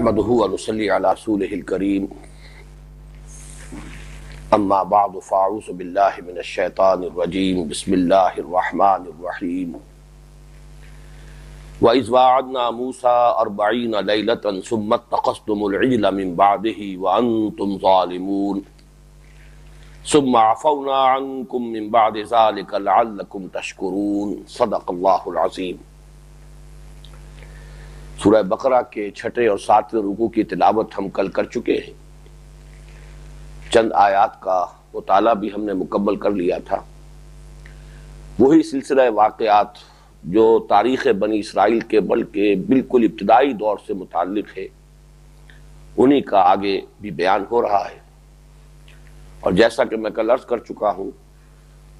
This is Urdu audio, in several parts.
نحمده ونصلي على رسوله الكريم اما بعد فاعوذ بالله من الشيطان الرجيم بسم الله الرحمن الرحيم وإذ واعدنا موسى 40 ليلة ثم اتخذتم العجل من بعده وأنتم ظالمون ثم عفونا عنكم من بعد ذلك لعلكم تشكرون صدق الله العظيم۔ سورہ بقرہ کے 6 اور 7 رکوع کی تلاوت ہم کل کر چکے ہیں۔ چند آیات کا مطالعہ بھی ہم نے مکمل کر لیا تھا۔ وہی سلسلہ واقعات جو تاریخ بنی اسرائیل کے بلکہ بالکل ابتدائی دور سے متعلق ہے، انہی کا آگے بھی بیان ہو رہا ہے۔ اور جیسا کہ میں کل عرض کر چکا ہوں،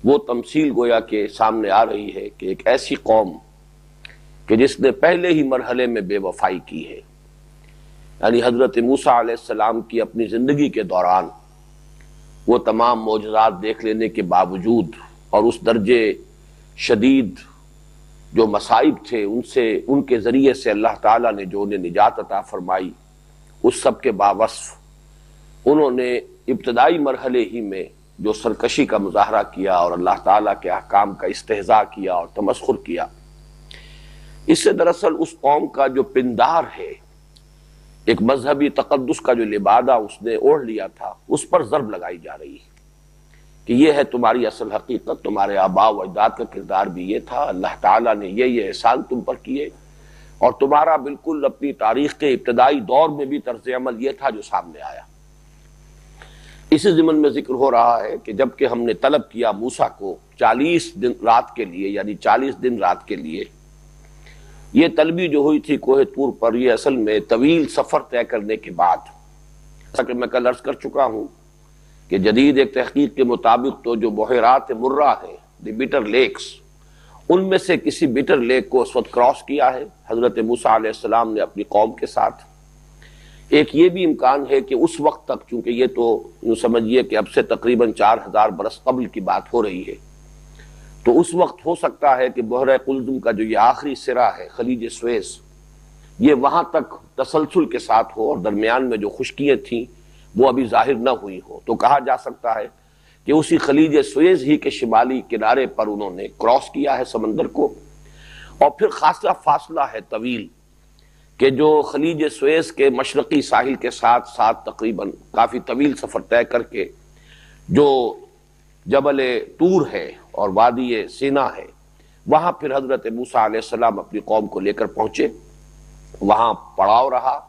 وہ تمثیل گویا کہ سامنے آ رہی ہے کہ ایک ایسی قوم کہ جس نے پہلے ہی مرحلے میں بے وفائی کی ہے، یعنی حضرت موسیٰ علیہ السلام کی اپنی زندگی کے دوران وہ تمام معجزات دیکھ لینے کے باوجود اور اس درجے شدید جو مصائب تھے ان کے ذریعے سے اللہ تعالیٰ نے جو انہیں نجات عطا فرمائی، اس سب کے باوصف انہوں نے ابتدائی مرحلے ہی میں جو سرکشی کا مظاہرہ کیا اور اللہ تعالیٰ کے احکام کا استہزاء کیا اور تمسخر کیا، اس سے دراصل اس قوم کا جو پندار ہے، ایک مذہبی تقدس کا جو لبادہ اس نے اوڑھ لیا تھا، اس پر ضرب لگائی جا رہی ہے کہ یہ ہے تمہاری اصل حقیقت، تمہارے آباء و اجداد کا کردار بھی یہ تھا، اللہ تعالیٰ نے یہ احسان تم پر کیے، اور تمہارا بالکل اپنی تاریخ کے ابتدائی دور میں بھی طرز عمل یہ تھا جو سامنے آیا۔ اسی ضمن میں ذکر ہو رہا ہے کہ جب کہ ہم نے طلب کیا موسیٰ کو 40 دن رات کے لیے، یعنی 40 دن رات کے لیے، یہ طلبی جو ہوئی تھی کوہ طور پر، یہ اصل میں طویل سفر طے کرنے کے بعد، جیسا کہ میں کل عرض کر چکا ہوں کہ جدید ایک تحقیق کے مطابق تو جو بحیرات مرہ ہیں، دی بیٹر لیکس، ان میں سے کسی بیٹر لیک کو اس وقت کراس کیا ہے حضرت موسیٰ علیہ السلام نے اپنی قوم کے ساتھ۔ ایک یہ بھی امکان ہے کہ اس وقت تک، چونکہ یہ تو یوں سمجھیے کہ اب سے تقریباً 4000 برس قبل کی بات ہو رہی ہے، تو اس وقت ہو سکتا ہے کہ بحر قلزم کا جو یہ آخری سرا ہے، خلیج سویس، یہ وہاں تک تسلسل کے ساتھ ہو اور درمیان میں جو خشکیاں تھیں وہ ابھی ظاہر نہ ہوئی ہو، تو کہا جا سکتا ہے کہ اسی خلیج سویس ہی کے شمالی کنارے پر انہوں نے کراس کیا ہے سمندر کو، اور پھر خاصا فاصلہ ہے طویل کہ جو خلیج سویس کے مشرقی ساحل کے ساتھ ساتھ تقریباً کافی طویل سفر طے کر کے جو جبل طور ہے اور وادی سینا ہے، وہاں پھر حضرت موسیٰ علیہ السلام اپنی قوم کو لے کر پہنچے، وہاں پڑاؤ رہا،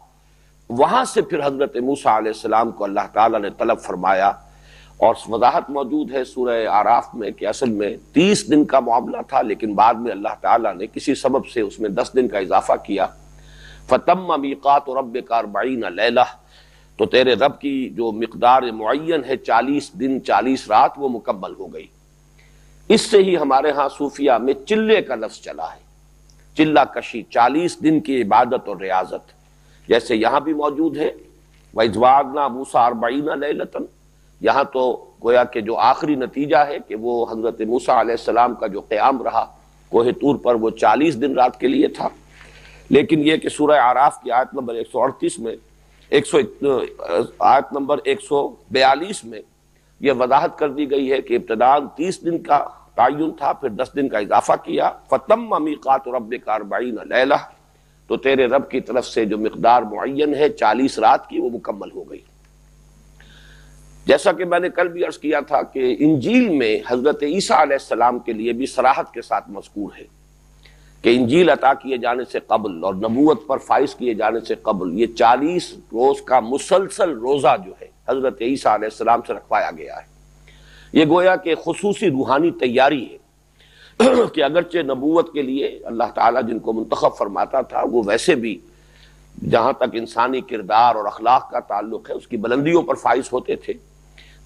وہاں سے پھر حضرت موسیٰ علیہ السلام کو اللہ تعالیٰ نے طلب فرمایا، اور وضاحت موجود ہے سورہ اعراف میں کہ اصل میں 30 دن کا معاملہ تھا، لیکن بعد میں اللہ تعالیٰ نے کسی سبب سے اس میں 10 دن کا اضافہ کیا۔ فَتَمَّ مِيقَاتُ رَبِّكَ 40 لَيْلَةً، تو تیرے رب کی جو مقدار معین ہے 40 دن 40 رات، وہ مکمل ہو گئی۔ اس سے ہی ہمارے ہاں صوفیہ میں چلے کا لفظ چلا ہے، چلہ کشی، 40 دن کی عبادت اور ریاضت، جیسے یہاں بھی موجود ہے وَإِذْ وَعَدْنَا مُوسَىٰ 40 لَيْلَةً، یہاں تو گویا کہ جو آخری نتیجہ ہے کہ وہ حضرت موسیٰ علیہ السلام کا جو قیام رہا کوہ طور پر، وہ 40 دن رات کے لیے تھا۔ لیکن یہ کہ سورہ اعراف کی آیت نمبر 138 میں آیت نمبر 142 میں یہ وضاحت کر دی گئی ہے کہ ابتداءً 30 دن کا تعین تھا، پھر 10 دن کا اضافہ کیا۔ فَتَمَّ مِيقَاتُ رَبِّكَ 40 لَيْلَةً، تو تیرے رب کی طرف سے جو مقدار معین ہے 40 رات کی، وہ مکمل ہو گئی۔ جیسا کہ میں نے کل بھی عرض کیا تھا کہ انجیل میں حضرت عیسیٰ علیہ السلام کے لیے بھی صراحت کے ساتھ مذکور ہے کہ انجیل عطا کیے جانے سے قبل اور نبوت پر فائز کیے جانے سے قبل یہ 40 روز کا مسلسل روزہ جو ہے حضرت عیسیٰ علیہ السلام سے رکھوایا گیا ہے۔ یہ گویا کہ خصوصی روحانی تیاری ہے کہ اگرچہ نبوت کے لیے اللہ تعالیٰ جن کو منتخب فرماتا تھا، وہ ویسے بھی جہاں تک انسانی کردار اور اخلاق کا تعلق ہے اس کی بلندیوں پر فائز ہوتے تھے،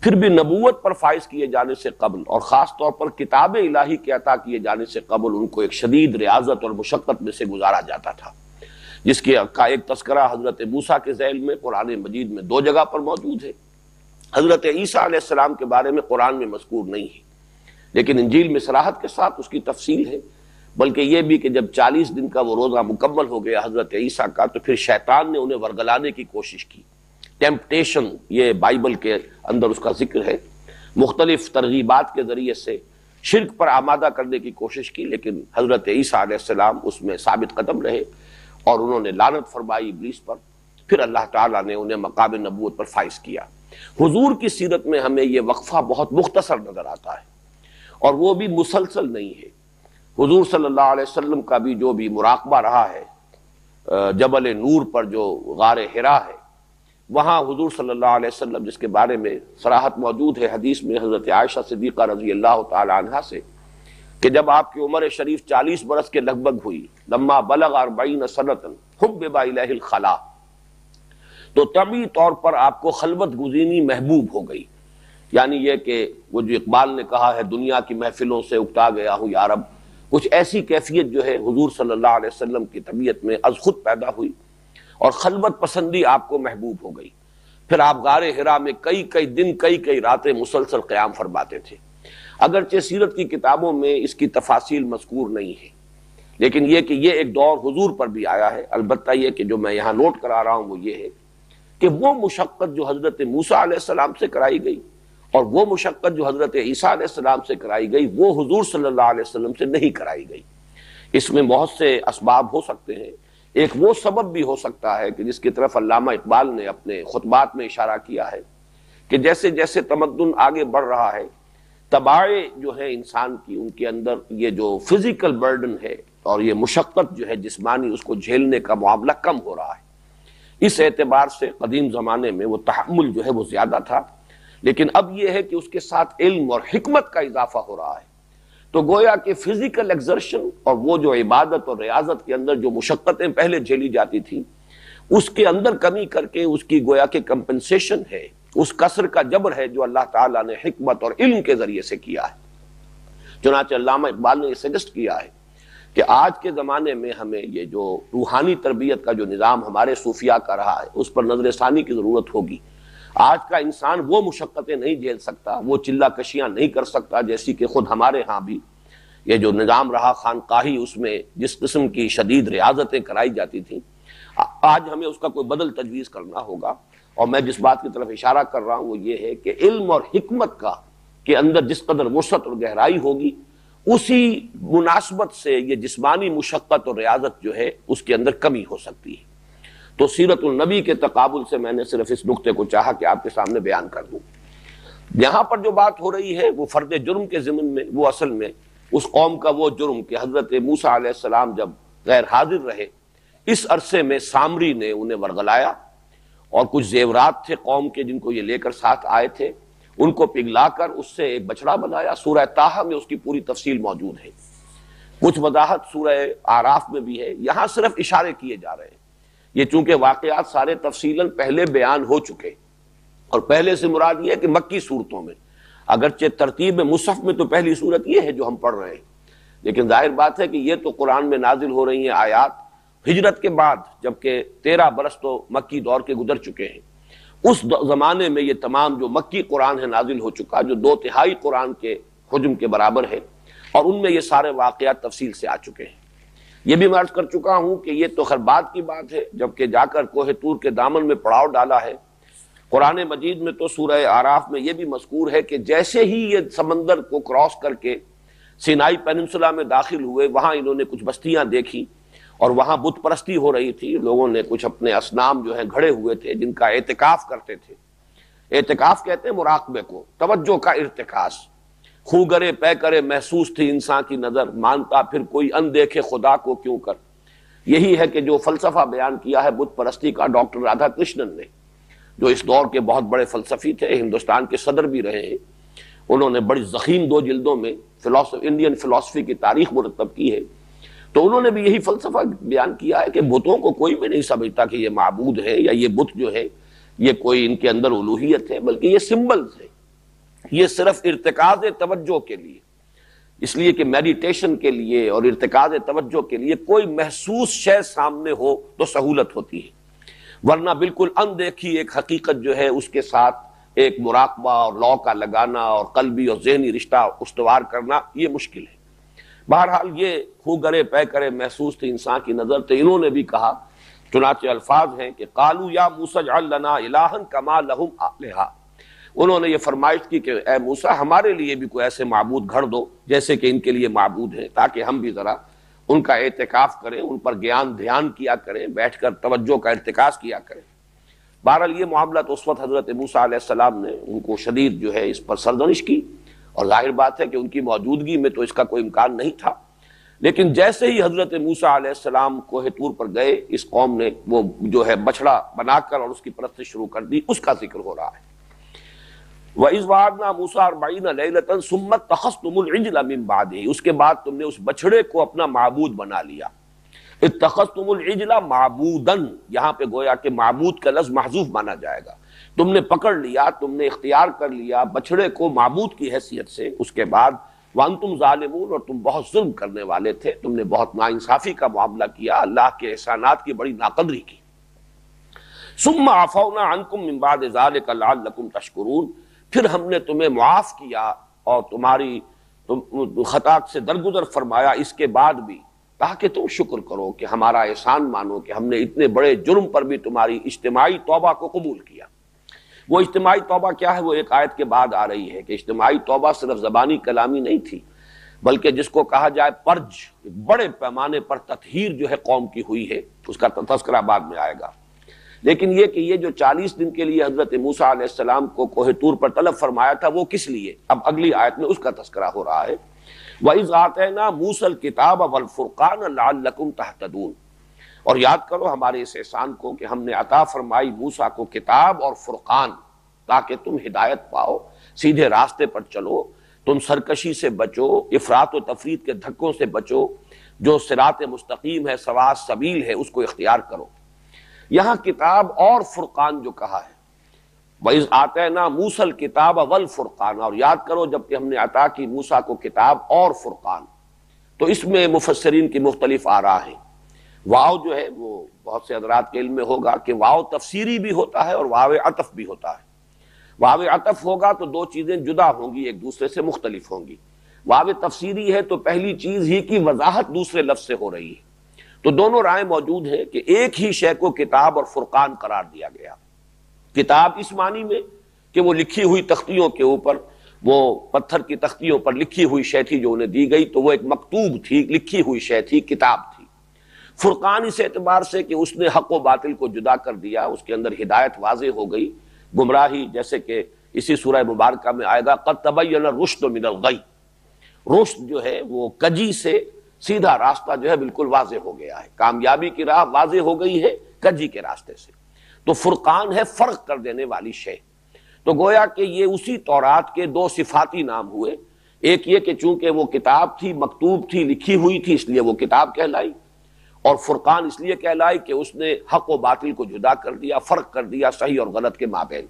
پھر بھی نبوت پر فائز کیے جانے سے قبل اور خاص طور پر کتاب الہی کے عطا کیے جانے سے قبل ان کو ایک شدید ریاضت اور مشقت میں سے گزارا جاتا تھا، جس کا ایک تذکرہ حضرت موسیٰ کے ذیل میں قرآن مجید میں 2 جگہ پر موجود ہے۔ حضرت عیسیٰ علیہ السلام کے بارے میں قرآن میں مذکور نہیں ہے، لیکن انجیل میں صراحت کے ساتھ اس کی تفصیل ہے۔ بلکہ یہ بھی کہ جب 40 دن کا وہ روزہ مکمل ہو گیا حضرت عیسیٰ کا، تو پھر شیطان نے انہیں ورگلانے کی کوشش کی. ٹیمپٹیشن یہ بائبل کے اندر اس کا ذکر ہے، مختلف ترغیبات کے ذریعے سے شرک پر آمادہ کرنے کی کوشش کی، لیکن حضرت عیسیٰ علیہ السلام اس میں ثابت قدم رہے اور انہوں نے لعنت فرمائی ابلیس پر. پھر اللہ تعالیٰ نے انہیں مقام نبوت پر فائز کیا. حضور کی سیرت میں ہمیں یہ وقفہ بہت مختصر نظر آتا ہے، اور وہ بھی مسلسل نہیں ہے. حضور صلی اللہ علیہ وسلم کا بھی جو بھی مراقبہ رہا ہے جبل نور پر، جو غار حرا ہے، وہاں حضور صلی اللہ علیہ وسلم، جس کے بارے میں صراحت موجود ہے حدیث میں حضرت عائشہ صدیقہ رضی اللہ تعالی عنہا سے، کہ جب آپ کی عمر شریف 40 برس کے لگ بھگ ہوئی، لما بلغ 40 سنۃ حبب الیہ الخلاء، تو طبعی طور پر آپ کو خلوت گزینی محبوب ہو گئی. یعنی یہ کہ وہ جو اقبال نے کہا ہے، دنیا کی محفلوں سے اکتا گیا ہوں یا رب، کچھ ایسی کیفیت جو ہے حضور صلی اللہ علیہ وسلم کی طبیعت میں از خود پیدا ہوئی، اور خلوت پسندی آپ کو محبوب ہو گئی. پھر آپ غار حرا میں کئی دن کئی راتیں مسلسل قیام فرماتے تھے. اگرچہ سیرت کی کتابوں میں اس کی تفاصیل مذکور نہیں ہے، لیکن یہ کہ یہ ایک دور حضور پر بھی آیا ہے. البتہ یہ کہ جو میں یہاں نوٹ کرا رہا ہوں وہ یہ ہے کہ وہ مشقت جو حضرت موسیٰ علیہ السلام سے کرائی گئی اور وہ مشقت جو حضرت عیسیٰ علیہ السلام سے کرائی گئی، وہ حضور صلی اللہ علیہ وسلم سے نہیں کرائی گئی. اس میں بہت سے اسباب ہو سکتے ہیں. ایک وہ سبب بھی ہو سکتا ہے کہ جس کی طرف علامہ اقبال نے اپنے خطبات میں اشارہ کیا ہے، کہ جیسے جیسے تمدن آگے بڑھ رہا ہے، طباعیں جو ہے انسان کی، ان کے اندر یہ جو فزیکل برڈن ہے اور یہ مشقت جو ہے جسمانی، اس کو جھیلنے کا معاملہ کم ہو رہا ہے. اس اعتبار سے قدیم زمانے میں وہ تحمل جو ہے وہ زیادہ تھا، لیکن اب یہ ہے کہ اس کے ساتھ علم اور حکمت کا اضافہ ہو رہا ہے. تو گویا کہ فزیکل ایگزرشن اور وہ جو عبادت اور ریاضت کے اندر جو مشقتیں پہلے جھیلی جاتی تھیں، اس کے اندر کمی کر کے اس کی گویا کہ کمپنسیشن ہے، اس کسر کا جبر ہے جو اللہ تعالیٰ نے حکمت اور علم کے ذریعے سے کیا ہے. چنانچہ علامہ اقبال نے یہ سجسٹ کیا ہے کہ آج کے زمانے میں ہمیں یہ جو روحانی تربیت کا جو نظام ہمارے صوفیاء کا رہا ہے، اس پر نظر ثانی کی ضرورت ہوگی. آج کا انسان وہ مشقتیں نہیں جھیل سکتا، وہ چلہ کشیاں نہیں کر سکتا جیسی کہ خود ہمارے ہاں بھی یہ جو نظام رہا خانقاہی، اس میں جس قسم کی شدید ریاضتیں کرائی جاتی تھیں، آج ہمیں اس کا کوئی بدل تجویز کرنا ہوگا. اور میں جس بات کی طرف اشارہ کر رہا ہوں وہ یہ ہے کہ علم اور حکمت کا کے اندر جس قدر وسعت اور گہرائی ہوگی، اسی مناسبت سے یہ جسمانی مشقت اور ریاضت جو ہے اس کے اندر کمی ہو سکتی ہے. تو سیرت النبی کے تقابل سے میں نے صرف اس نقطے کو چاہا کہ آپ کے سامنے بیان کر دوں. یہاں پر جو بات ہو رہی ہے وہ فرد جرم کے ضمن میں، وہ اصل میں اس قوم کا وہ جرم کہ حضرت موسیٰ علیہ السلام جب غیر حاضر رہے، اس عرصے میں سامری نے انہیں ورغلایا، اور کچھ زیورات تھے قوم کے جن کو یہ لے کر ساتھ آئے تھے، ان کو پگھلا کر اس سے ایک بچڑا بنایا. سورہ طٰہٰ میں اس کی پوری تفصیل موجود ہے، کچھ وضاحت سورہ اعراف میں بھی ہے. یہاں صرف اشارے کیے جا رہے ہیں. یہ چونکہ واقعات سارے تفصیلاً پہلے بیان ہو چکے، اور پہلے سے مراد یہ ہے کہ مکی صورتوں میں، اگرچہ ترتیب مصحف میں تو پہلی صورت یہ ہے جو ہم پڑھ رہے ہیں، لیکن ظاہر بات ہے کہ یہ تو قرآن میں نازل ہو رہی ہیں آیات ہجرت کے بعد، جبکہ 13 برس تو مکی دور کے گزر چکے ہیں. اس زمانے میں یہ تمام جو مکی قرآن ہے نازل ہو چکا، جو 2/3 قرآن کے حجم کے برابر ہے، اور ان میں یہ سارے واقعات تفصیل سے آ چکے ہیں. یہ بھی میں عرض کر چکا ہوں کہ یہ تو خیر بعد کی بات ہے، جبکہ جا کر کوہ طور کے دامن میں پڑاؤ ڈالا ہے. قرآن مجید میں تو سورہ اعراف میں یہ بھی مذکور ہے کہ جیسے ہی یہ سمندر کو کراس کر کے سینائی پیننسولا میں داخل ہوئے، وہاں انہوں نے کچھ بستیاں دیکھی، اور وہاں بت پرستی ہو رہی تھی. لوگوں نے کچھ اپنے اصنام جو ہیں گھڑے ہوئے تھے جن کا اعتکاف کرتے تھے. اعتکاف کہتے ہیں مراقبے کو، توجہ کا ارتکاز. خوگرے پے کرے محسوس تھی انسان کی نظر، مانتا پھر کوئی اندیکھے خدا کو کیوں کر. یہی ہے کہ جو فلسفہ بیان کیا ہے بت پرستی کا ڈاکٹر رادھا کرشنن نے، جو اس دور کے بہت بڑے فلسفی تھے، ہندوستان کے صدر بھی رہے ہیں. انہوں نے بڑی ضخیم 2 جلدوں میں انڈین فلسفی کی تاریخ مرتب کی ہے. تو انہوں نے بھی یہی فلسفہ بیان کیا ہے کہ بتوں کو کوئی بھی نہیں سمجھتا کہ یہ معبود ہے، یا یہ بت جو ہے یہ کوئی ان کے اندر الوہیت ہے، بلکہ یہ سمبلز ہے. یہ صرف ارتکاز توجہ کے لیے، اس لیے کہ میڈیٹیشن کے لیے اور ارتکاز توجہ کے لیے کوئی محسوس شے سامنے ہو تو سہولت ہوتی ہے، ورنہ بالکل اندیکھی ایک حقیقت جو ہے اس کے ساتھ ایک مراقبہ اور لو کا لگانا اور قلبی اور ذہنی رشتہ استوار کرنا یہ مشکل ہے. بہرحال یہ خو گرے پے کرے محسوس تھی انسان کی نظر تو انہوں نے بھی کہا، چنانچہ الفاظ ہیں کہ قالوا یا موسیٰ اجعل لنا الہا کما لہم آلہہ، انہوں نے یہ فرمائش کی کہ اے موسیٰ ہمارے لیے بھی کوئی ایسے معبود گھڑ دو جیسے کہ ان کے لیے معبود ہیں، تاکہ ہم بھی ذرا ان کا اعتکاف کریں، ان پر گیان دھیان کیا کریں، بیٹھ کر توجہ کا ارتکاز کیا کریں۔ بہرحال یہ معاملہ تو اس وقت حضرت موسیٰ علیہ السلام نے ان کو شدید جو ہے اس پر سرزنش کی، اور ظاہر بات ہے کہ ان کی موجودگی میں تو اس کا کوئی امکان نہیں تھا، لیکن جیسے ہی حضرت موسیٰ علیہ السلام کوہ طور پر گئے، اس قوم نے وہ جو ہے بچڑا بنا کر اور اس کی پرستش شروع کر دی، اس کا ذکر ہو رہا ہے۔ وَإِذْ وَعَدْنَا مُوسَىٰ 40 لَيْلَةً ثُمَّ اتَّخَذْتُمُ الْعِجْلَ مِن بَعْدِهِ، اس کے بعد تم نے اس بچڑے کو اپنا معبود بنا لیا۔ اتخذتم العجل معبودا، یہاں پہ گویا کہ معبود کا لفظ محذوف مانا جائے گا، تم نے پکڑ لیا، تم نے اختیار کر لیا بچڑے کو معبود کی حیثیت سے، اس کے بعد وانتم ظالمون، اور تم بہت ظلم کرنے والے تھے، تم نے بہت ناانصافی کا معاملہ کیا، اللہ کے احسانات کی بڑی ناقدری کی۔ ثم عفونا عنکم من بعد ذلک لعلکم تشکرون، پھر ہم نے تمہیں معاف کیا اور تمہاری خطا سے درگزر فرمایا اس کے بعد بھی، تاکہ تم شکر کرو کہ ہمارا احسان مانو کہ ہم نے اتنے بڑے جرم پر بھی تمہاری اجتماعی توبہ کو قبول کیا۔ وہ اجتماعی توبہ کیا ہے وہ ایک آیت کے بعد آ رہی ہے کہ اجتماعی توبہ صرف زبانی کلامی نہیں تھی، بلکہ جس کو کہا جائے پرج، بڑے پیمانے پر تطہیر جو ہے قوم کی ہوئی ہے، اس کا تذکرہ بعد میں آئے گا۔ لیکن یہ کہ یہ جو 40 دن کے لیے حضرت موسیٰ علیہ السلام کو کوہ طور پر طلب فرمایا تھا وہ کس لیے، اب اگلی آیت میں اس کا تذکرہ ہو رہا ہے۔ وَإِذْ آتَيْنَا مُوسَى الْكِتَابَ وَالْفُرْقَانَ لَعَلَّكُمْ تَهْتَدُونَ، اور یاد کرو ہمارے اس احسان کو کہ ہم نے عطا فرمائی موسیٰ کو کتاب اور فرقان، تاکہ تم ہدایت پاؤ، سیدھے راستے پر چلو، تم سرکشی سے بچو، افراط و تفریط کے دھکوں سے بچو، جو صراط مستقیم ہے، سواء سبیل ہے، اس کو اختیار کرو۔ یہاں کتاب اور فرقان جو کہا ہے، وَإِذْ آتَيْنَا مُوسَى الْكِتَابَ وَالْفُرْقَانَ، اور یاد کرو جب کہ ہم نے عطا کی موسیٰ کو کتاب اور فرقان، تو اس میں مفسرین کی مختلف آراء ہیں۔ واو جو ہے وہ بہت سے حضرات کے علم میں ہوگا کہ واو تفسیری بھی ہوتا ہے اور واو عطف بھی ہوتا ہے۔ واو عطف ہوگا تو دو چیزیں جدا ہوں گی، ایک دوسرے سے مختلف ہوں گی۔ واو تفسیری ہے تو پہلی چیز ہی کی وضاحت دوسرے لفظ سے ہو رہی ہے، تو دونوں رائے موجود ہیں کہ ایک ہی شے کو کتاب اور فرقان قرار دیا گیا۔ کتاب اس معنی میں کہ وہ لکھی ہوئی تختیوں کے اوپر، وہ پتھر کی تختیوں پر لکھی ہوئی شے تھی جو انہیں دی گئی، تو وہ ایک مکتوب تھی، لکھی ہوئی شے تھی، کتاب تھی۔ فرقان اس اعتبار سے کہ اس نے حق و باطل کو جدا کر دیا، اس کے اندر ہدایت واضح ہو گئی، گمراہی جیسے کہ اسی سورہ مبارکہ میں آئے گا قد تبین الرشد من الغی، رشد جو ہے وہ کجی سے سیدھا راستہ جو ہے بالکل واضح ہو گیا ہے، کامیابی کی راہ واضح ہو گئی ہے کجی کے راستے سے۔ تو فرقان ہے فرق کر دینے والی شے، تو گویا کہ یہ اسی تورات کے دو صفاتی نام ہوئے، ایک یہ کہ چونکہ وہ کتاب تھی، مکتوب تھی، لکھی ہوئی تھی، اس لیے وہ کتاب کہلائی، اور فرقان اس لیے کہلائی کہ اس نے حق و باطل کو جدا کر دیا، فرق کر دیا صحیح اور غلط کے مابین۔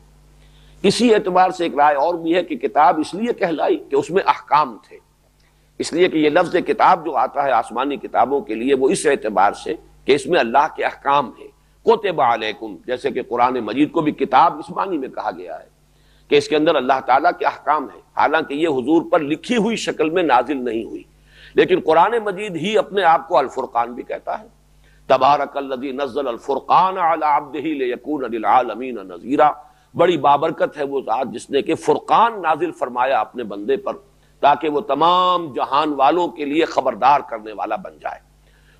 اسی اعتبار سے ایک رائے اور بھی ہے کہ کتاب اس لیے کہلائی کہ اس میں احکام تھے، اس لیے کہ یہ لفظ کتاب جو آتا ہے آسمانی کتابوں کے لیے وہ اس اعتبار سے کہ اس میں اللہ کے احکام ہیں۔ کتب علیکم، جیسے کہ قرآن مجید کو بھی کتاب اس معنی میں کہا گیا ہے کہ اس کے اندر اللہ تعالیٰ کے احکام ہیں، حالانکہ یہ حضور پر لکھی ہوئی شکل میں نازل نہیں ہوئی، لیکن قرآن مجید ہی اپنے آپ کو الفرقان بھی کہتا ہے۔ تبارک الذی نزل الفرقان علی عبدہ لیکون للعالمین نذیرا، بڑی بابرکت ہے وہ ذات جس نے کہ فرقان نازل فرمایا اپنے بندے پر تاکہ وہ تمام جہان والوں کے لیے خبردار کرنے والا بن جائے۔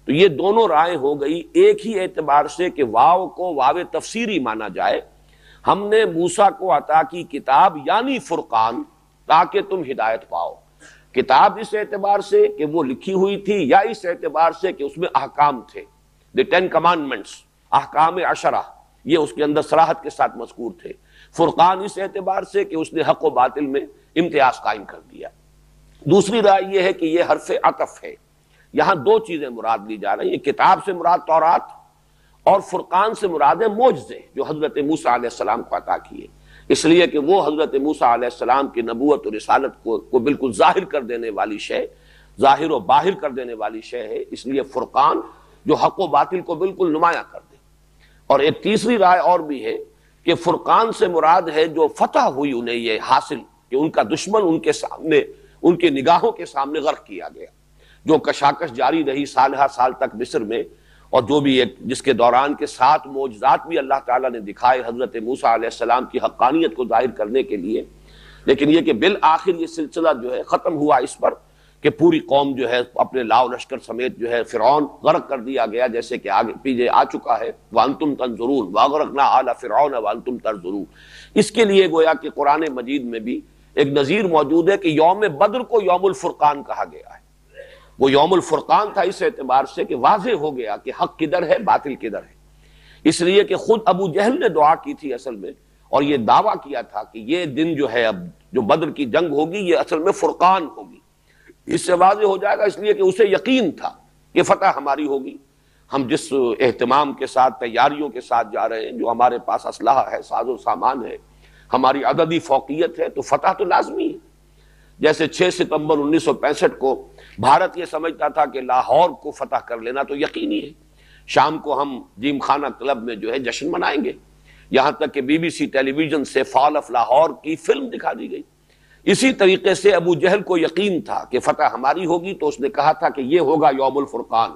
تو یہ دونوں رائے ہو گئی، ایک ہی اعتبار سے کہ واو کو واو تفسیری مانا جائے، ہم نے موسیٰ کو عطا کی کتاب یعنی فرقان تاکہ تم ہدایت پاؤ۔ کتاب اس اعتبار سے کہ وہ لکھی ہوئی تھی، یا اس اعتبار سے کہ اس میں احکام تھے، دی 10 کمانڈمنٹس، احکام 10 یہ اس کے اندر صراحت کے ساتھ مذکور تھے۔ فرقان اس اعتبار سے کہ اس نے حق و باطل میں امتیاز قائم کر دیا۔ دوسری رائے یہ ہے کہ یہ حرف عطف ہے، یہاں دو چیزیں مراد لی جا رہی ہیں، کتاب سے مراد تورات اور فرقان سے مراد ہے معجزے جو حضرت موسیٰ علیہ السلام کو عطا کیے، اس لیے کہ وہ حضرت موسیٰ علیہ السلام کی نبوت اور رسالت کو بالکل ظاہر کر دینے والی شے، ظاہر و باہر کر دینے والی شے ہے، اس لیے فرقان جو حق و باطل کو بالکل نمایاں کر دے۔ اور ایک تیسری رائے اور بھی ہے کہ فرقان سے مراد ہے جو فتح ہوئی انہیں یہ حاصل کہ ان کا دشمن ان کے سامنے، ان کی نگاہوں کے سامنے غرق کیا گیا، جو کشاکش جاری رہی سالہ سال تک مصر میں، اور جو بھی ایک جس کے دوران کے 7 معجزات بھی اللہ تعالیٰ نے دکھائے حضرت موسیٰ علیہ السلام کی حقانیت کو ظاہر کرنے کے لیے، لیکن یہ کہ بالآخر یہ سلسلہ جو ہے ختم ہوا اس پر کہ پوری قوم جو ہے اپنے لاؤ لشکر سمیت جو ہے فرعون غرق کر دیا گیا، جیسے کہ آگے پیچھے آ چکا ہے وَأَنْتُمْ تَنْظُرُونَ وَأَغْرَقْنَا آلَ فِرْعَوْنَ وَأَنْتُمْ تَنْظُرُونَ۔ اس کے لیے گویا کہ قرآن مجید میں بھی ایک نظیر موجود ہے کہ یوم بدر کو یوم الفرقان کہا گیا ہے۔ وہ یوم الفرقان تھا اس اعتبار سے کہ واضح ہو گیا کہ حق کدھر ہے باطل کدھر ہے، اس لیے کہ خود ابو جہل نے دعا کی تھی اصل میں، اور یہ دعویٰ کیا تھا کہ یہ دن جو ہے اب جو بدر کی جنگ ہوگی یہ اصل میں فرقان ہوگی، اس سے واضح ہو جائے گا، اس لیے کہ اسے یقین تھا کہ فتح ہماری ہوگی۔ ہم جس اہتمام کے ساتھ تیاریوں کے ساتھ جا رہے ہیں، جو ہمارے پاس اسلحہ ہے، ساز و سامان ہے، ہماری عددی فوقیت ہے، تو فتح تو لازمی ہے۔ جیسے 6 ستمبر 1965 کو بھارت یہ سمجھتا تھا کہ لاہور کو فتح کر لینا تو یقینی ہے، شام کو ہم جیم خانہ کلب میں جو ہے جشن منائیں گے، یہاں تک کہ B B C television سے فال آف لاہور کی فلم دکھا دی گئی۔ اسی طریقے سے ابو جہل کو یقین تھا کہ فتح ہماری ہوگی، تو اس نے کہا تھا کہ یہ ہوگا یوم الفرقان،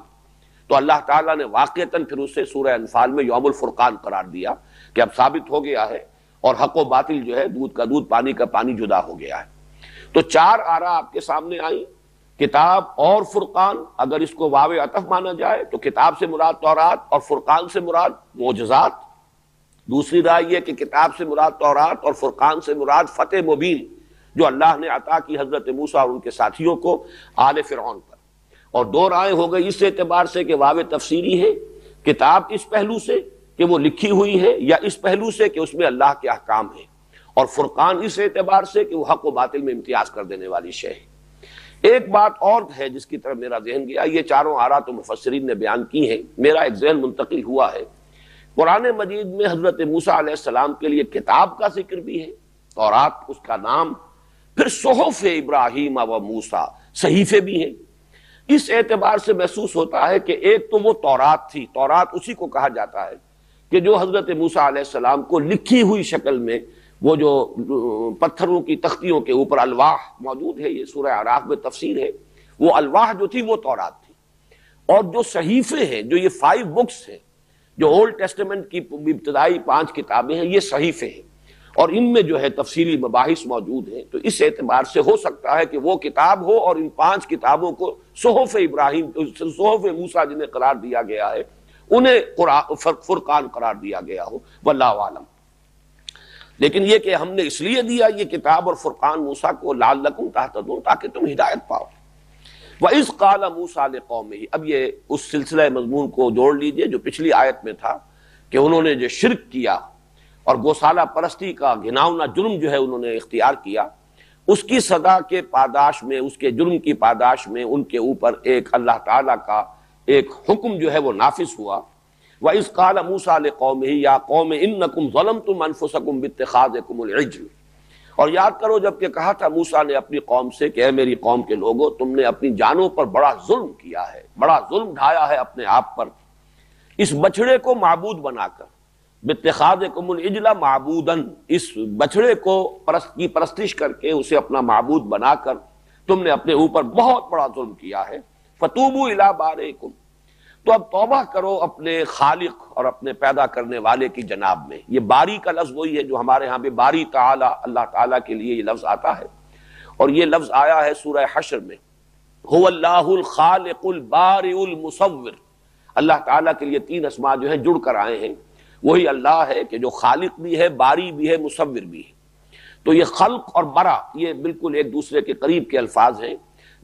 تو اللہ تعالیٰ نے واقعتاً پھر اسے سورہ انفال میں یوم الفرقان قرار دیا کہ اب ثابت ہو گیا ہے، اور حق و باطل جو ہے دودھ کا دودھ پانی کا پانی جدا ہو گیا ہے۔ تو 4 آراء آپ کے سامنے آئیں، کتاب اور فرقان، اگر اس کو واو عطف مانا جائے تو کتاب سے مراد تورات اور فرقان سے مراد معجزات۔ دوسری رائے یہ کہ کتاب سے مراد تورات اور فرقان سے مراد فتح مبین جو اللہ نے عطا کی حضرت موسیٰ اور ان کے ساتھیوں کو آل فرعون پر۔ اور 2 رائے ہو گئی اس اعتبار سے کہ واو تفسیری ہے، کتاب اس پہلو سے کہ وہ لکھی ہوئی ہے، یا اس پہلو سے کہ اس میں اللہ کے احکام ہیں، اور فرقان اس اعتبار سے کہ وہ حق و باطل میں امتیاز کر دینے والی شے ہے۔ ایک بات اور ہے جس کی طرف میرا ذہن گیا، یہ 4 آراء تو مفسرین نے بیان کی ہیں، میرا ایک ذہن منتقل ہوا ہے، قرآن مجید میں حضرت موسیٰ علیہ السلام کے لیے کتاب کا ذکر بھی ہے، تورات اس کا نام، پھر صحف ابراہیم و موسیٰ صحیفے بھی ہیں۔ اس اعتبار سے محسوس ہوتا ہے کہ ایک تو وہ تورات تھی، تورات اسی کو کہا جاتا ہے کہ جو حضرت موسیٰ علیہ السلام کو لکھی ہوئی شکل میں، وہ جو پتھروں کی تختیوں کے اوپر الواح موجود ہے، یہ سورہ اعراف میں تفسیر ہے، وہ الواح جو تھی وہ تورات تھی۔ اور جو صحیفے ہیں، جو یہ 5 بکس ہیں، جو اولڈ ٹیسٹمنٹ کی ابتدائی 5 کتابیں ہیں، یہ صحیفے ہیں، اور ان میں جو ہے تفصیلی مباحث موجود ہیں۔ تو اس اعتبار سے ہو سکتا ہے کہ وہ کتاب ہو اور ان 5 کتابوں کو صحف ابراہیم، صحف موسیٰ جنہیں قرار دیا گیا ہے، انہیں فرقان قرار دیا گیا ہو، واللہ عالم۔ لیکن یہ کہ ہم نے اس لیے دیا یہ کتاب اور فرقان موسیٰ کو لعلکم تہتدون، تاکہ تم ہدایت پاؤ۔ وَإِذْ قَالَ مُوسَىٰ لِقَوْمِهِ، اب یہ اس سلسلہ مضمون کو جوڑ لیجئے جو پچھلی آیت میں تھا کہ انہوں نے جو شرک کیا اور گوسالہ پرستی کا گھناؤنا جرم جو ہے انہوں نے اختیار کیا، اس کی سزا کے پاداش میں، اس کے جرم کی پاداش میں ان کے اوپر ایک اللہ تعالیٰ کا ایک حکم جو ہے وہ نافذ ہوا۔ وَإِذْ قَالَ مُوسَىٰ لِقَوْمِهِ يَا قَوْمِ إِنَّكُمْ ظَلَمْتُمْ أَنفُسَكُمْ بِاتِّخَاذِكُمُ الْعِجْلَ، اور یاد کرو جب کہ کہا تھا موسیٰ نے اپنی قوم سے کہ اے میری قوم کے لوگوں، تم نے اپنی جانوں پر بڑا ظلم کیا ہے، بڑا ظلم ڈھایا ہے اپنے آپ پر، اس بچڑے کو معبود بنا کر، بِاتِّخَاذِكُمُ الْعِجْلَ معبوداً، اس بچڑے کو کی پرستش کر کے اسے اپنا معبود بنا کر تم نے اپنے اوپر بہت بڑا ظلم کیا ہے۔ فَتُوبُوا إِلَىٰ بَارِئِكُمْ، تو اب توبہ کرو اپنے خالق اور اپنے پیدا کرنے والے کی جناب میں۔ یہ باری کا لفظ وہی ہے جو ہمارے ہاں پہ باری تعالی، اللہ تعالیٰ کے لیے یہ لفظ آتا ہے، اور یہ لفظ آیا ہے سورہ حشر میں، هو اللہ الخالق البارئ المصور۔ اللہ تعالیٰ کے لیے 3 اسماء جو ہیں جڑ کر آئے ہیں، وہی اللہ ہے کہ جو خالق بھی ہے، باری بھی ہے، مصور بھی ہے۔ تو یہ خلق اور برا یہ بالکل ایک دوسرے کے قریب کے الفاظ ہیں،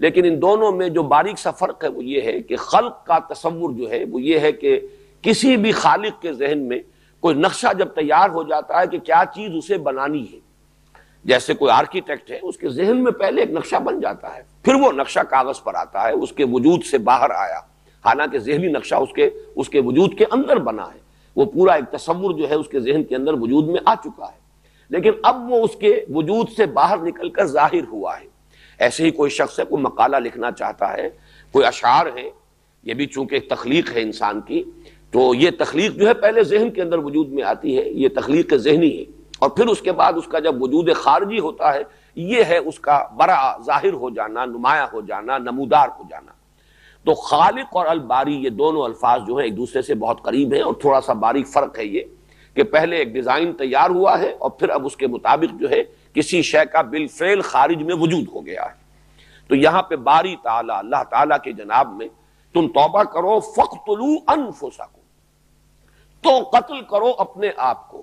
لیکن ان دونوں میں جو باریک سا فرق ہے وہ یہ ہے کہ خلق کا تصور جو ہے وہ یہ ہے کہ کسی بھی خالق کے ذہن میں کوئی نقشہ جب تیار ہو جاتا ہے کہ کیا چیز اسے بنانی ہے، جیسے کوئی آرکیٹیکٹ ہے، اس کے ذہن میں پہلے ایک نقشہ بن جاتا ہے، پھر وہ نقشہ کاغذ پر آتا ہے، اس کے وجود سے باہر آیا، حالانکہ ذہنی نقشہ اس کے وجود کے اندر بنا ہے، وہ پورا ایک تصور جو ہے اس کے ذہن کے اندر وجود میں آ چکا ہے، لیکن اب وہ اس کے وجود سے باہر نکل کر ظاہر ہوا ہے۔ ایسے ہی کوئی شخص ہے، کوئی مقالہ لکھنا چاہتا ہے، کوئی اشعار ہے، یہ بھی چونکہ ایک تخلیق ہے انسان کی، تو یہ تخلیق جو ہے پہلے ذہن کے اندر وجود میں آتی ہے، یہ تخلیق ذہنی ہے، اور پھر اس کے بعد اس کا جب وجود خارجی ہوتا ہے، یہ ہے اس کا برا ظاہر ہو جانا، نمایاں ہو جانا، نمودار ہو جانا۔ تو خالق اور الباری یہ دونوں الفاظ جو ہیں ایک دوسرے سے بہت قریب ہیں، اور تھوڑا سا باریک فرق ہے یہ کہ پہلے ایک ڈیزائن تیار ہوا ہے اور پھر اب اس کے مطابق جو ہے کسی شے کا بالفعل خارج میں وجود ہو گیا ہے۔ تو یہاں پہ باری تعالیٰ اللہ تعالیٰ کے جناب میں تم توبہ کرو، فَاقْتُلُوا أَنفُسَكُمْ، تو قتل کرو اپنے آپ کو،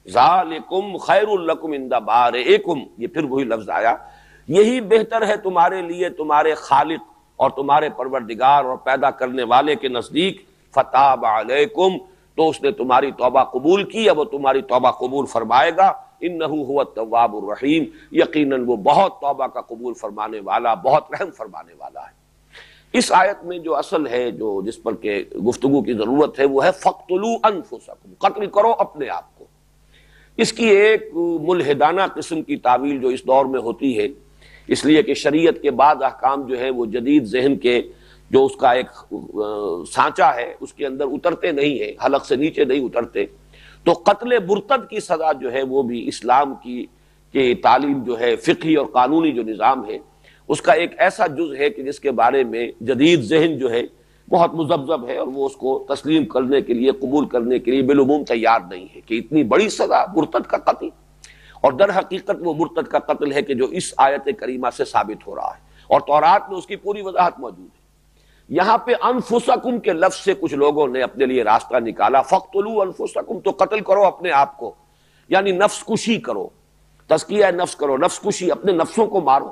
ذَلِكُمْ خَيْرٌ لَكُمْ عِنْدَ بَارِئِكُمْ، یہ پھر وہی لفظ آیا، یہی بہتر ہے تمہارے لیے تمہارے خالق اور تمہارے پروردگار اور پیدا کرنے والے کے نزدیک، فَتَابَ عَلَيْكُمْ، تو اس نے تمہاری توبہ قبول کی، اب وہ تمہاری توبہ قبول فرمائے گا، انہو هو التواب الرحیم، یقیناً وہ بہت توبہ کا قبول فرمانے والا، بہت رحم فرمانے والا ہے۔ اس آیت میں جو اصل ہے، جو جس پر کہ گفتگو کی ضرورت ہے، وہ ہے فَاقْتُلُوا أَنفُسَكُمْ، قتل کرو اپنے آپ کو۔ اس کی ایک ملحدانہ قسم کی تعویل جو اس دور میں ہوتی ہے، اس لیے کہ شریعت کے بعد احکام جو ہے وہ جدید ذہن کے جو اس کا ایک سانچہ ہے اس کے اندر اترتے نہیں ہیں، حلق سے نیچے نہیں اترتے، تو قتل مرتد کی سزا جو ہے وہ بھی اسلام کی تعلیم جو ہے، فقہی اور قانونی جو نظام ہے، اس کا ایک ایسا جز ہے کہ جس کے بارے میں جدید ذہن جو ہے بہت مذبذب ہے، اور وہ اس کو تسلیم کرنے کے لیے، قبول کرنے کے لیے بالعموم تیار نہیں ہے کہ اتنی بڑی سزا مرتد کا قتل، اور در حقیقت وہ مرتد کا قتل ہے کہ جو اس آیت کریمہ سے ثابت ہو رہا ہے، اور تورات میں اس کی پوری وضاحت موجود ہے۔ یہاں پہ انفسکم کے لفظ سے کچھ لوگوں نے اپنے لیے راستہ نکالا، فَاقْتُلُوا أَنفُسَكُمْ، تو قتل کرو اپنے آپ کو، یعنی نفس کشی کرو، تزکیہ نفس کرو، نفس کشی، اپنے نفسوں کو مارو۔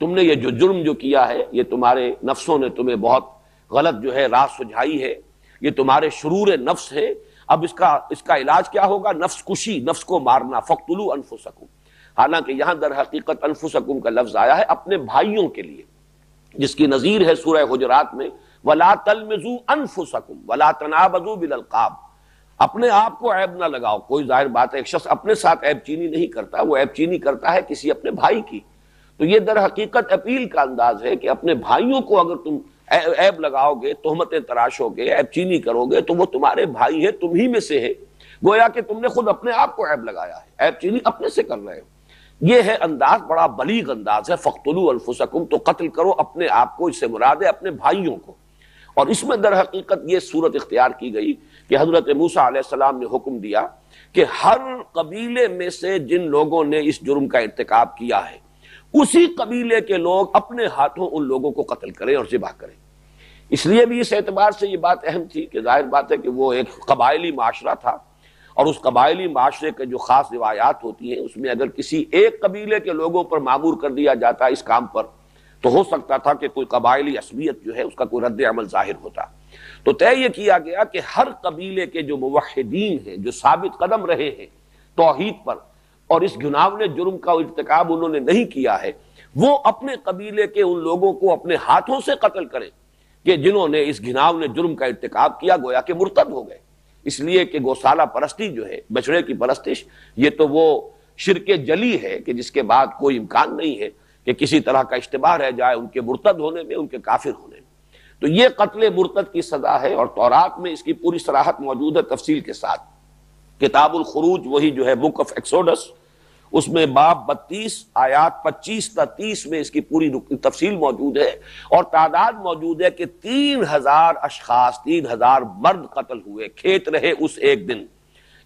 تم نے یہ جو جرم جو کیا ہے، یہ تمہارے نفسوں نے تمہیں بہت غلط جو ہے راہ سجھائی ہے، یہ تمہارے شرور نفس ہے، اب اس کا علاج کیا ہوگا؟ نفس کشی، نفس کو مارنا، فَاقْتُلُوا أَنفُسَكُمْ۔ حالانکہ یہاں در حقیقت انفسکم کا لفظ آیا ہے اپنے بھائیوں کے لیے، جس کی نظیر ہے سورہ حجرات میں وَلَا تَلْمِزُوا أَنفُسَكُمْ وَلَا تَنَابَزُوا بِالْأَلْقَابِ، اپنے آپ کو عیب نہ لگاؤ۔ کوئی ظاہر بات ہے ایک شخص اپنے ساتھ عیب چینی نہیں کرتا، وہ عیب چینی کرتا ہے کسی اپنے بھائی کی۔ تو یہ در حقیقت اپیل کا انداز ہے کہ اپنے بھائیوں کو اگر تم عیب لگاؤ گے، تہمتیں تراشو گے، عیب چینی کرو گے، تو وہ تمہارے بھائی ہیں، تم ہی میں سے ہے، گویا کہ تم نے خود اپنے آپ کو عیب لگایا ہے، عیب چینی اپنے سے کر رہے ہو۔ یہ ہے انداز، بڑا بلیغ انداز ہے، فَاقْتُلُوا أَنفُسَكُمْ، تو قتل کرو اپنے آپ کو، اس سے مراد ہے اپنے بھائیوں کو۔ اور اس میں در حقیقت یہ صورت اختیار کی گئی کہ حضرت موسیٰ علیہ السلام نے حکم دیا کہ ہر قبیلے میں سے جن لوگوں نے اس جرم کا ارتکاب کیا ہے، اسی قبیلے کے لوگ اپنے ہاتھوں ان لوگوں کو قتل کریں اور ذبح کریں۔ اس لیے بھی اس اعتبار سے یہ بات اہم تھی کہ ظاہر بات ہے کہ وہ ایک قبائلی معاشرہ تھا، اور اس قبائلی معاشرے کے جو خاص روایات ہوتی ہیں اس میں اگر کسی ایک قبیلے کے لوگوں پر معمور کر دیا جاتا اس کام پر، تو ہو سکتا تھا کہ کوئی قبائلی عصبیت جو ہے اس کا کوئی رد عمل ظاہر ہوتا۔ تو طے یہ کیا گیا کہ ہر قبیلے کے جو موحدین ہیں، جو ثابت قدم رہے ہیں توحید پر، اور اس گناونے جرم کا ارتکاب انہوں نے نہیں کیا ہے، وہ اپنے قبیلے کے ان لوگوں کو اپنے ہاتھوں سے قتل کریں کہ جنہوں نے اس گناونے جرم کا ارتکاب کیا، گویا کہ مرتد ہو گئے۔ اس لیے کہ گوسالہ پرستی جو ہے، بچڑے کی پرستش، یہ تو وہ شرک جلی ہے کہ جس کے بعد کوئی امکان نہیں ہے کہ کسی طرح کا اشتباہ رہ جائے ان کے مرتد ہونے میں، ان کے کافر ہونے میں۔ تو یہ قتل مرتد کی سزا ہے، اور تورات میں اس کی پوری صراحت موجود ہے تفصیل کے ساتھ۔ کتاب الخروج، وہی جو ہے بک آف ایکسوڈس، اس میں باب 32 آیات 25 تا 30 میں اس کی پوری تفصیل موجود ہے، اور تعداد موجود ہے کہ 3000 اشخاص، 3000 مرد قتل ہوئے، کھیت رہے اس ایک دن۔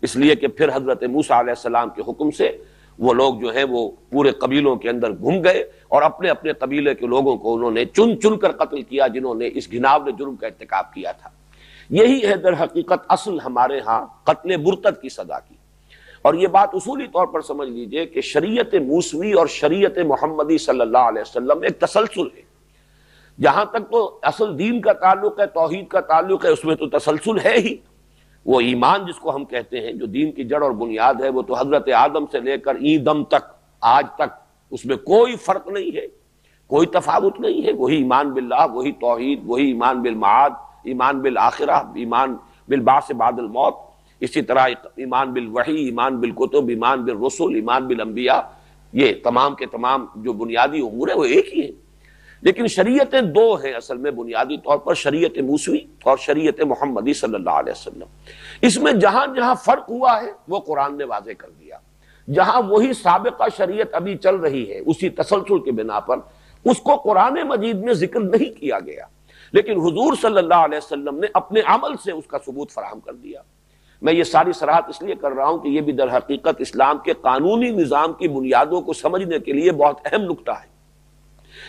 اس لیے کہ پھر حضرت موسیٰ علیہ السلام کے حکم سے وہ لوگ جو ہیں وہ پورے قبیلوں کے اندر گھوم گئے، اور اپنے اپنے قبیلے کے لوگوں کو انہوں نے چن چن کر قتل کیا جنہوں نے اس گھناونے جرم کا ارتکاب کیا تھا۔ یہی ہے در حقیقت اصل ہمارے ہاں قتل مرتد کی سزا کی۔ اور یہ بات اصولی طور پر سمجھ لیجئے کہ شریعت موسوی اور شریعت محمدی صلی اللہ علیہ وسلم ایک تسلسل ہے۔ جہاں تک تو اصل دین کا تعلق ہے، توحید کا تعلق ہے، اس میں تو تسلسل ہے ہی۔ وہ ایمان جس کو ہم کہتے ہیں، جو دین کی جڑ اور بنیاد ہے، وہ تو حضرت آدم سے لے کر دم تک، آج تک، اس میں کوئی فرق نہیں ہے، کوئی تفاوت نہیں ہے۔ وہی ایمان باللہ، وہی توحید، وہی ایمان بالمعاد، ایمان بالآخرہ، ایمان بالبعث بعد الموت، اسی طرح ایمان بالوحی، ایمان بالکتب، ایمان بالرسل، ایمان بالانبیاء، یہ تمام کے تمام جو بنیادی امور ہیں وہ ایک ہی ہیں۔ لیکن شریعتیں دو ہیں اصل میں بنیادی طور پر، شریعت موسوی اور شریعت محمدی صلی اللہ علیہ وسلم۔ اس میں جہاں جہاں فرق ہوا ہے وہ قرآن نے واضح کر دیا، جہاں وہی سابقہ شریعت ابھی چل رہی ہے اسی تسلسل کے بنا پر، اس کو قرآن مجید میں ذکر نہیں کیا گیا۔ لیکن حضور صلی اللہ علیہ وسلم نے اپنے عمل سے اس کا ثبوت فراہم کر دیا۔ میں یہ ساری صراحت اس لیے کر رہا ہوں کہ یہ بھی در حقیقت اسلام کے قانونی نظام کی بنیادوں کو سمجھنے کے لیے بہت اہم نکتہ ہے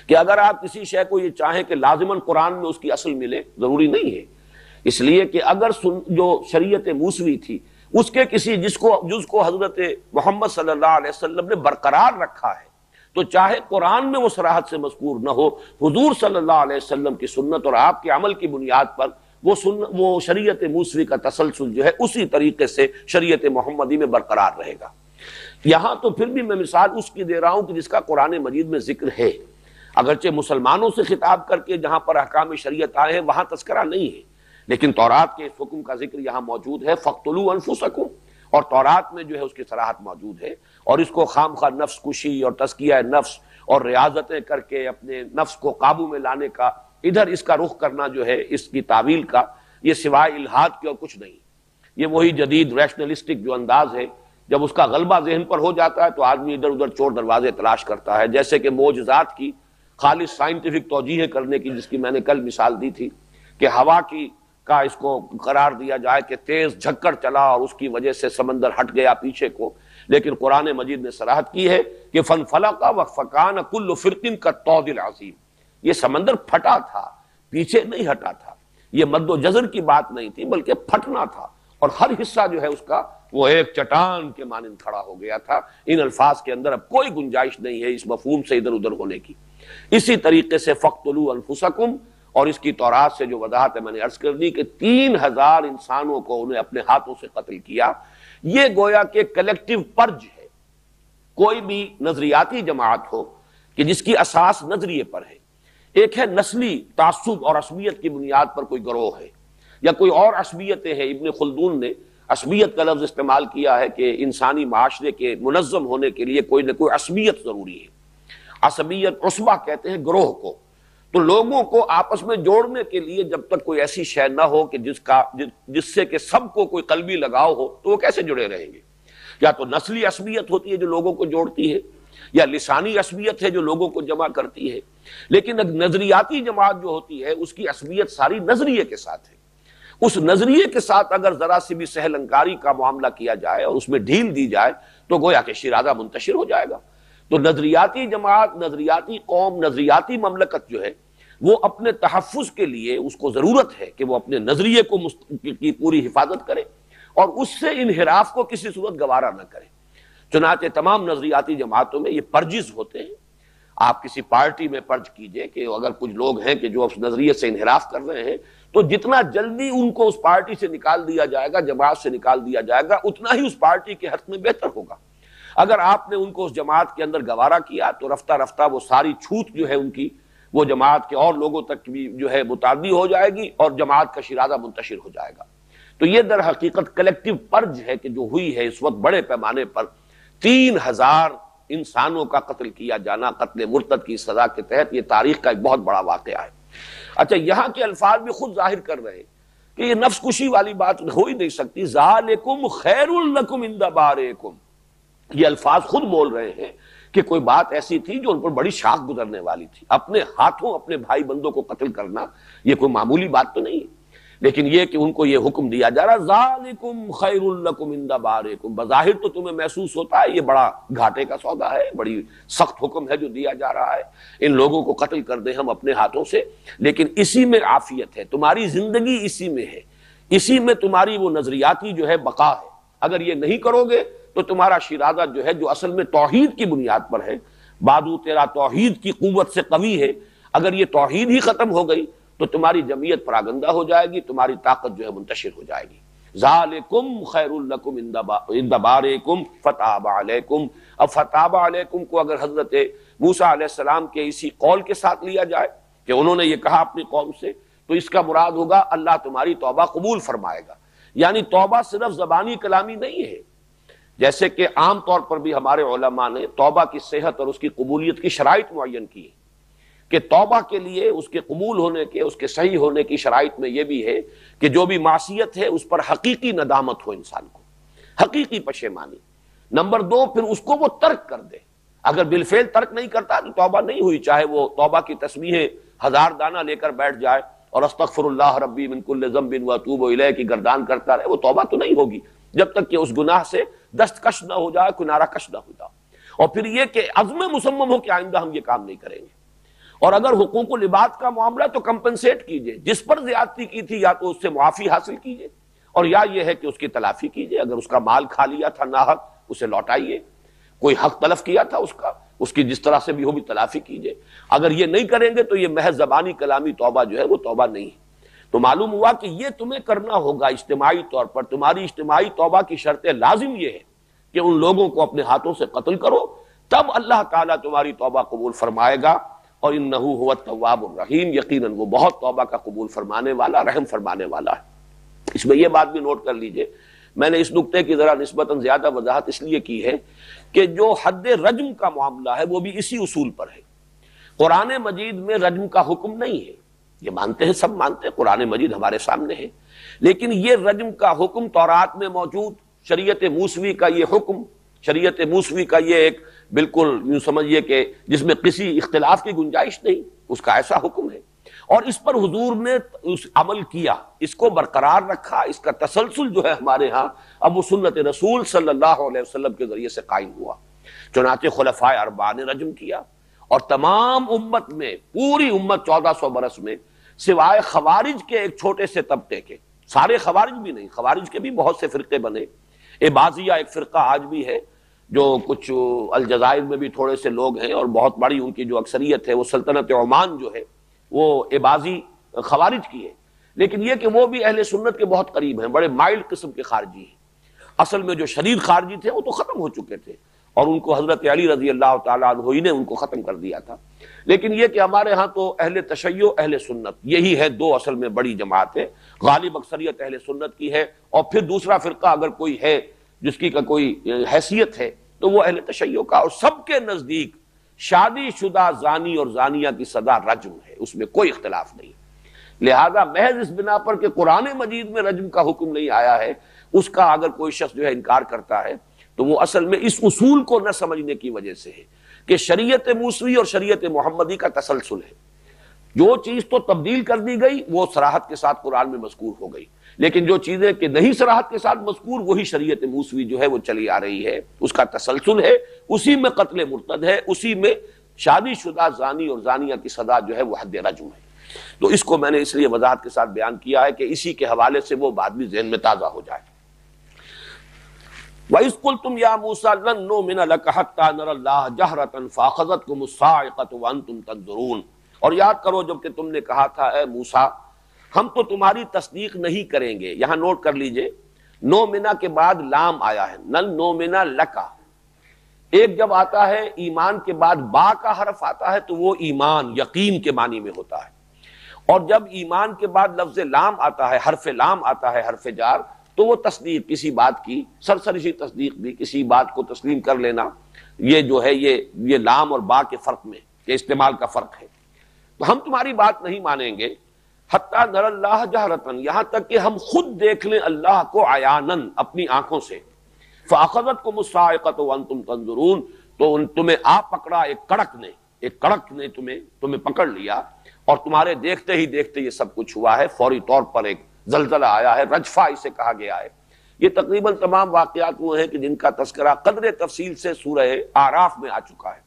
کہ اگر آپ کسی شے کو یہ چاہیں کہ لازماً قرآن میں اس کی اصل ملے، ضروری نہیں ہے، اس لیے کہ اگر جو شریعت موسوی تھی اس کے کسی جز کو حضرت محمد صلی اللہ علیہ وسلم نے برقرار رکھا ہے، تو چاہے قرآن میں وہ صراحت سے مذکور نہ ہو، حضور صلی اللہ علیہ وسلم کی سنت اور آپ کے عمل کی بنیاد پر وہ شریعت موسوی کا تسلسل جو ہے اسی طریقے سے شریعت محمدی میں برقرار رہے گا۔ یہاں تو پھر بھی میں مثال اس کی دے رہا ہوں کہ جس کا قرآن مجید میں ذکر ہے، اگرچہ مسلمانوں سے خطاب کر کے جہاں پر احکام شریعت آئے ہیں وہاں تذکرہ نہیں ہے، لیکن تورات کے اس حکم کا ذکر یہاں موجود ہے، فَاقْتُلُوا أَنفُسَكُمْ، اور تورات میں جو ہے اس کی صراحت موجود ہے، اور اس کو خام خواہ نفس کشی اور تزکیہ نفس اور ریاضتیں کر کے اپنے نفس کو قابو میں لانے کا ادھر اس کا رخ کرنا جو ہے اس کی تعویل کا، یہ سوائے الہاد کے اور کچھ نہیں۔ یہ وہی جدید ریشنلسٹک جو انداز ہے، جب اس کا غلبہ ذہن پر ہو جاتا ہے تو آدمی ادھر ادھر چور دروازے تلاش کرتا ہے، جیسے کہ معجزات کی خالص سائنٹیفک توجیہ کرنے کی، جس کی میں نے کل مثال دی تھی کہ ہوا کا اس کو قرار دیا جائے کہ تیز جھکڑ چلا اور اس کی وجہ سے سمندر ہٹ گیا پیچھے کو، لیکن قرآن مجید نے صراحت کی ہے کہ فَانْفَلَقَ وَفَكَانَ كُلُّ فِرْقٍ كَالطَّوْدِ الْعَظِيمِ، یہ سمندر پھٹا تھا، پیچھے نہیں ہٹا تھا، یہ مد و جزر کی بات نہیں تھی بلکہ پھٹنا تھا، اور ہر حصہ جو ہے اس کا وہ ایک چٹان کے مانند کھڑا ہو گیا تھا۔ ان الفاظ کے اندر اب کوئی گنجائش نہیں ہے اس مفہوم سے ادھر ادھر ہونے کی۔ اسی طریقے سے فَاقْتُلُوا أَنفُسَكُمْ، اور اس کی تورات سے جو وضاحت ہے میں نے عرض کر دی کہ 3000 انسانوں کو انہیں اپنے ہاتھوں سے قتل کیا۔ یہ گویا کہ کلیکٹیو پرج ہے۔ کوئی بھی نظریاتی جماعت ہو کہ جس کی اساس نظریے پر ہے، ایک ہے نسلی تعصب اور عصبیت کی بنیاد پر کوئی گروہ ہے، یا کوئی اور عصبیتیں ہیں۔ ابن خلدون نے عصبیت کا لفظ استعمال کیا ہے کہ انسانی معاشرے کے منظم ہونے کے لیے کوئی نہ کوئی عصبیت ضروری ہے۔ عصبیت عصبہ کہتے ہیں گروہ کو، تو لوگوں کو آپس میں جوڑنے کے لیے جب تک کوئی ایسی شے نہ ہو کہ جس سے کہ سب کو کوئی قلبی لگاؤ ہو تو وہ کیسے جڑے رہیں گے؟ یا تو نسلی عصبیت ہوتی ہے جو لوگوں کو جوڑتی ہے، یا لسانی عصبیت ہے جو لوگوں کو جمع کرتی ہے، لیکن نظریاتی جماعت جو ہوتی ہے اس کی عصبیت ساری نظریے کے ساتھ ہے۔ اس نظریے کے ساتھ اگر ذرا سی بھی سہل انکاری کا معاملہ کیا جائے اور اس میں ڈھیل دی جائے تو گویا کہ شیرازہ منتشر ہو جائے گا۔ تو نظریاتی جماعت، نظریاتی قوم، نظریاتی مملکت جو ہے وہ اپنے تحفظ کے لیے اس کو ضرورت ہے کہ وہ اپنے نظریے کی پوری حفاظت کرے اور اس سے انحراف کو کسی صورت گوارا نہ کرے۔ چنانچہ تمام نظریاتی جماعتوں میں یہ پرجز ہوتے ہیں۔ آپ کسی پارٹی میں پرج کیجئے کہ اگر کچھ لوگ ہیں کہ جو اس نظریے سے انحراف کر رہے ہیں تو جتنا جلدی ان کو اس پارٹی سے نکال دیا جائے گا، جماعت سے نکال دیا جائے گا، اتنا ہی اس پارٹی کے حق میں بہتر ہوگا۔ اگر آپ نے ان کو اس جماعت کے اندر گوارا کیا تو رفتہ رفتہ وہ ساری چھوٹ جو ہے ان کی وہ جماعت کے اور لوگوں تک بھی جو ہے متعدی ہو جائے گی اور جماعت کا شیرازہ منتشر ہو جائے گا۔ تو یہ در حقیقت کلیکٹیو پرج ہے کہ جو ہوئی ہے اس وقت بڑے پیمانے پر 3000 انسانوں کا قتل کیا جانا قتل مرتد کی سزا کے تحت، یہ تاریخ کا ایک بہت بڑا واقعہ ہے۔ اچھا، یہاں کے الفاظ بھی خود ظاہر کر رہے ہیں کہ یہ نفس کشی والی بات ہو ہی نہیں سکتی۔ ذالکم خیر لکم عند بارئکم، یہ الفاظ خود بول رہے ہیں کہ کوئی بات ایسی تھی جو ان پر بڑی شاخ گزرنے والی تھی۔ اپنے ہاتھوں اپنے بھائی بندوں کو قتل کرنا یہ کوئی معمولی بات تو نہیں ہے، لیکن یہ کہ ان کو یہ حکم دیا جا رہا ذالکم خیر لکم عند بارئکم، بظاہر تو تمہیں محسوس ہوتا ہے یہ بڑا گھاٹے کا سودا ہے، بڑی سخت حکم ہے جو دیا جا رہا ہے، ان لوگوں کو قتل کر دیں ہم اپنے ہاتھوں سے، لیکن اسی میں عافیت ہے، تمہاری زندگی اسی میں ہے، اسی میں تمہاری وہ نظریاتی جو ہے بقا ہے۔ اگر یہ نہیں کرو گے تو تمہارا شیرازہ جو ہے جو اصل میں توحید کی بنیاد پر ہے، بادو تیرا توحید کی قوت سے قوی ہے، اگر یہ توحید ہی ختم ہو گئی تو تمہاری جمعیت پراگندہ ہو جائے گی، تمہاری طاقت جو ہے منتشر ہو جائے گی۔ ذالکم خیر لکم عند بارئکم فتاب علیکم۔ اب فتاب علیکم کو اگر حضرت موسیٰ علیہ السلام کے اسی قول کے ساتھ لیا جائے کہ انہوں نے یہ کہا اپنی قوم سے، تو اس کا مراد ہوگا اللہ تمہاری توبہ قبول فرمائے گا۔ یعنی توبہ صرف زبانی کلامی نہیں ہے، جیسے کہ عام طور پر بھی ہمارے علماء نے توبہ کی صحت اور اس کی قبولیت کی شرائط معین کی ہے کہ توبہ کے لیے اس کے قبول ہونے کے، اس کے صحیح ہونے کی شرائط میں یہ بھی ہے کہ جو بھی معصیت ہے اس پر حقیقی ندامت ہو انسان کو، حقیقی پشیمانی۔ نمبر 2، پھر اس کو وہ ترک کر دے۔ اگر بالفعل ترک نہیں کرتا تو توبہ نہیں ہوئی، چاہے وہ توبہ کی تسبیحیں 1000 دانہ لے کر بیٹھ جائے اور استغفر اللہ ربی من کل ذنب واتوب الیہ کی گردان کرتا رہے، وہ توبہ تو نہیں ہوگی جب تک کہ اس گناہ سے دستکش نہ ہو جائے، کنارہ کش نہ ہو جائے۔ اور پھر یہ کہ عزم مصمم ہو کہ آئندہ ہم یہ کام نہیں کریں گے۔ اور اگر حقوق العباد کا معاملہ تو کمپنسیٹ کیجئے، جس پر زیادتی کی تھی یا تو اس سے معافی حاصل کیجئے، اور یا یہ ہے کہ اس کی تلافی کیجئے۔ اگر اس کا مال کھا لیا تھا ناحق، اسے لوٹائیے، کوئی حق تلف کیا تھا اس کی جس طرح سے بھی ہو بھی تلافی کیجئے۔ اگر یہ نہیں کریں گے تو یہ محض زبانی کلامی توبہ جو ہے وہ توبہ نہیں ہے۔ تو معلوم ہوا کہ یہ تمہیں کرنا ہوگا اجتماعی طور پر۔ تمہاری اجتماعی توبہ کی شرط لازم یہ ہے کہ ان لوگوں کو اپنے ہاتھوں سے قتل کرو، تب اللہ تعالیٰ تمہاری توبہ قبول فرمائے گا۔ اور انہ هو التواب الرحیم، یقیناً وہ بہت توبہ کا قبول فرمانے والا، رحم فرمانے والا ہے۔ اس میں یہ بات بھی نوٹ کر لیجئے، میں نے اس نقطے کی ذرا نسبتاً زیادہ وضاحت اس لیے کی ہے کہ جو حد رجم کا معاملہ ہے وہ بھی اسی اصول پر ہے۔ قرآن مجید میں رجم کا حکم نہیں ہے، یہ مانتے ہیں، سب مانتے ہیں، قرآن مجید ہمارے سامنے ہے، لیکن یہ رجم کا حکم تورات میں موجود، شریعت موسوی کا یہ حکم، شریعت موسوی کا یہ ایک بالکل یوں سمجھیے کہ جس میں کسی اختلاف کی گنجائش نہیں، اس کا ایسا حکم ہے، اور اس پر حضور نے اس عمل کیا، اس کو برقرار رکھا۔ اس کا تسلسل جو ہے ہمارے ہاں اب وہ سنت رسول صلی اللہ علیہ وسلم کے ذریعے سے قائم ہوا۔ چنانچہ خلفائے اربعہ نے رجم کیا، اور تمام امت میں، پوری امت 1400 برس میں، سوائے خوارج کے ایک چھوٹے سے طبقے کے، سارے خوارج بھی نہیں، خوارج کے بھی بہت سے فرقے بنے، عباضیہ ایک فرقہ آج بھی ہے جو کچھ الجزائر میں بھی تھوڑے سے لوگ ہیں، اور بہت بڑی ان کی جو اکثریت ہے وہ سلطنت عمان جو ہے وہ عباضی خوارج کی ہے، لیکن یہ کہ وہ بھی اہل سنت کے بہت قریب ہیں، بڑے مائلڈ قسم کے خارجی ہیں۔ اصل میں جو شدید خارجی تھے وہ تو ختم ہو چکے تھے، اور ان کو حضرت علی رضی اللہ تعالیٰ عنہ ہی نے ان کو ختم کر دیا تھا۔ لیکن یہ کہ ہمارے ہاں تو اہل تشیع، اہل سنت، یہی ہے دو اصل میں بڑی جماعتیں، غالب اکثریت اہل سنت کی ہے، اور پھر دوسرا فرقہ اگر کوئی ہے جس کی کا کوئی حیثیت ہے تو وہ اہل تشیع کا، اور سب کے نزدیک شادی شدہ زانی اور زانیہ کی سزا رجم ہے، اس میں کوئی اختلاف نہیں۔ لہذا محض اس بنا پر کہ قرآن مجید میں رجم کا حکم نہیں آیا ہے، اس کا اگر کوئی شخص جو ہے انکار کرتا ہے تو وہ اصل میں اس اصول کو نہ سمجھنے کی وجہ سے ہے کہ شریعت موسوی اور شریعت محمدی کا تسلسل ہے۔ جو چیز تو تبدیل کر دی گئی وہ صراحت کے ساتھ قرآن میں مذکور ہو گئی، لیکن جو چیزیں کہ نہیں صراحت کے ساتھ مذکور، وہی شریعت موسوی جو ہے وہ چلی آ رہی ہے، اس کا تسلسل ہے، اسی میں قتل مرتد ہے، اسی میں شادی شدہ زانی اور زانیہ کی سزا جو ہے وہ حد رجم ہے۔ تو اس کو میں نے اس لیے وضاحت کے ساتھ بیان کیا ہے کہ اسی کے حوالے سے وہ بات بھی ذہن میں تازہ ہو جائے۔ وَإِذْ قُلْتُمْ يَا مُوسَىٰ لَن نُّؤْمِنَ لَكَ حَتَّىٰ نَرَى اللَّهَ جَهْرَةً فَأَخَذَتْكُمُ الصَّاعِقَةُ وَأَنتُمْ تَنظُرُونَ، اور یاد کرو جب کہ تم نے کہا تھا اے موسیٰ ہم تو تمہاری تصدیق نہیں کریں گے۔ یہاں نوٹ کر لیجئے، نومنا کے بعد لام آیا ہے، لن نومنا لکا۔ ایک جب آتا ہے ایمان کے بعد با کا حرف آتا ہے تو وہ ایمان، یقین کے معنی میں ہوتا ہے، اور جب ایمان کے بعد لفظ لام آتا ہے، حرف لام آتا ہے، حرف جار، تو وہ تصدیق، کسی بات کی سرسری تصدیق بھی، کسی بات کو تسلیم کر لینا، یہ جو ہے یہ لام اور با کے فرق میں کہ استعمال کا فرق ہے۔ تو ہم تمہاری بات نہیں مانیں گے حتیٰ نر اللہ جہرتن، یہاں تک کہ ہم خود دیکھ لیں اللہ کو عیانن، اپنی آنکھوں سے۔ فاخذتکم الصاعقۃ وانتم تنظرون، تو تمہیں آ پکڑا ایک کڑک نے تمہیں پکڑ لیا، اور تمہارے دیکھتے ہی دیکھتے یہ سب کچھ ہوا ہے، فوری طور پر ایک زلزلہ آیا ہے، رجفہ اسے کہا گیا ہے۔ یہ تقریباً تمام واقعات وہ ہیں کہ جن کا تذکرہ قدر تفصیل سے سورہ اعراف میں آ چکا ہے۔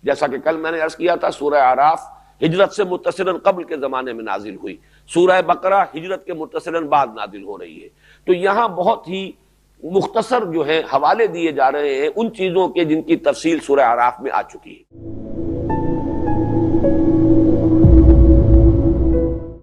جیسا کہ کل میں نے عرض کیا تھا، سورہ اعراف ہجرت سے متصلاً قبل کے زمانے میں نازل ہوئی، سورہ بقرہ ہجرت کے متصلاً بعد نازل ہو رہی ہے۔ تو یہاں بہت ہی مختصر جو ہے حوالے دیے جا رہے ہیں ان چیزوں کے جن کی تفصیل سورہ اعراف میں آ چکی ہے۔